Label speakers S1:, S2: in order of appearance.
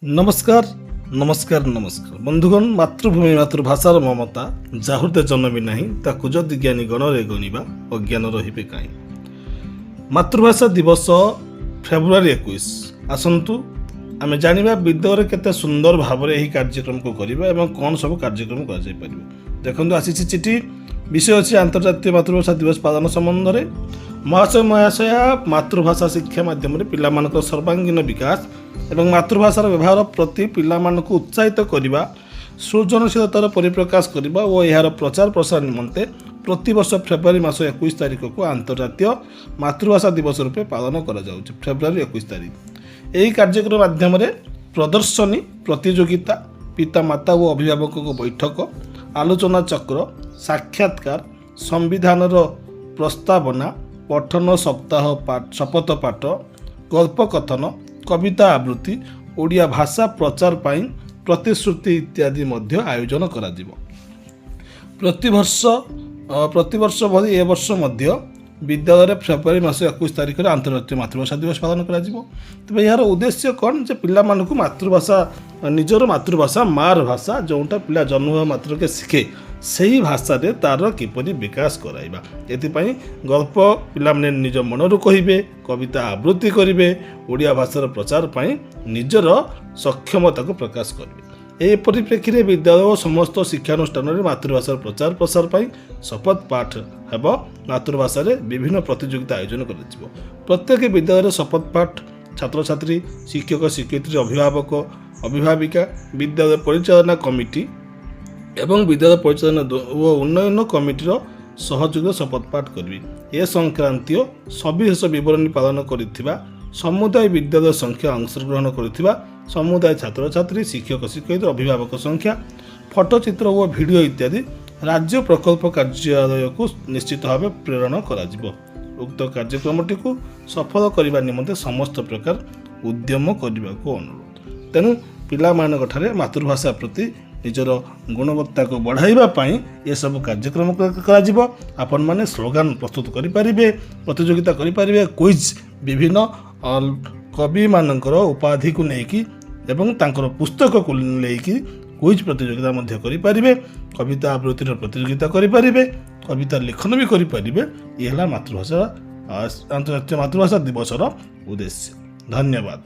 S1: नमस्कार नमस्कार नमस्कार बंधुगण मातृभूमि मातृभाषार ममता जाहृदे जन्मी नहीं ताकु जदि ज्ञानी गणरे गणिबा अज्ञान रहिबे काई। मातृभाषा दिवस फेब्रुआरी 21 आसंतु आमे जानिबा विद्यालय केते सुंदर भाबरे एही कार्यक्रम को करिबा एवं कोन सब कार्यक्रम कर जाय परिबो। देखंतु आसीछि चिठी विषय अछि अंतर्राष्ट्रीय मातृभाषा दिवस पालन संबंध रे। महाशय महाशया मातृभाषा शिक्षा माध्यम पिलामानक सर्वांगीन विकास एवं मातृभाषार व्यवहार प्रति पिलामानक उत्साहित करने सृजनशीलतार परिप्रकाश करने और यार प्रचार प्रसार निमंते प्रतिवर्ष फेब्रुआरी मास 21 तारिख को अंतर्राष्ट्रीय मातृभाषा दिवस रूपे पालन करा जाउछि। फेब्रुआरी 21 तारिख यही कार्यक्रम माध्यम प्रदर्शनी प्रतियोगिता पितामाता और अभिभावक बैठक आलोचना चक्र साक्षात्कार संविधान प्रस्तावना पठन सप्ताह शपथ पाठ गल्प कथन कविता आवृत्ति ओडिया भाषा प्रचार पाई प्रतिश्रुति इत्यादि मध्य आयोजन करा जिवो। प्रतिवर्ष भली ए वर्ष मध्य विद्यालय फेब्रुआरी मास 21 तारिख में अंतर्राष्ट्रीय मातृभाषा दिवस पालन करा जिवो। तबे यार उद्देश्य कौन जे पिला मानकु मातृभाषा निजर मातृभाषा मार भाषा जोटा पिला जन्म हुआ मात्र के शिखे सही भाषा रे तार किपरि विकास कराइबा। एथिपाई गल्प पिला माने निज मनरु कहिबे कविता आवृत्ति करिवे ओडिया भाषार प्रचार पाई निजर सक्षमता को प्रकाश करिवे। एही परिप्रेक्षी रे विद्यालय और समस्त शिक्षानुष्ठान रे मातृभाषार प्रचार प्रसार पाई शपथ पाठ हेबो। मातृभाषा रे विभिन्न प्रतियोगिता आयोजन कराजिवो। प्रत्येक विद्यालय रे शपथ पाठ छात्र छात्री शिक्षक शिक्षयित्री अभिभावक अभिभाविका विद्यालय परिचालना कमिटी एवं विद्यालय परिचालना व उन्नयन कमिटीर सहयोग शपथ पाठ करी ए संक्रांतीय सविशेष विवरणी पालन करिथिबा समुदाय विद्यालय संख्या अंशग्रहण करिथिबा समुदाय छात्र छात्री शिक्षक शिक्षयित्री अभिभावक संख्या फटोचित्र और वीडियो इत्यादि राज्य प्रकल्प कार्यालय को निश्चित भाव प्रेरण करा। उक्त कार्यक्रमटी को सफल करने निमंते समस्त प्रकार उद्यम करने को अनुरोध। तेणु पिला ठारे मातृभाषा प्रति निजर गुणवत्ता को बढ़ाइबापी ये सब कार्यक्रम करा। आपण माने स्लोगान प्रस्तुत करें प्रतियोगिता करें क्विज विभिन्न कवि मानकर उपाधि को लेकिन एवं तांकर पुस्तक को लेकिन क्विज प्रतियोगिता मध्य करें कविता आवृत्ति प्रतियोगिता करें कविता लेखन भी करें। यह मातृभाषा अंतर्राष्ट्रीय मातृभाषा दिवस उद्देश्य। धन्यवाद।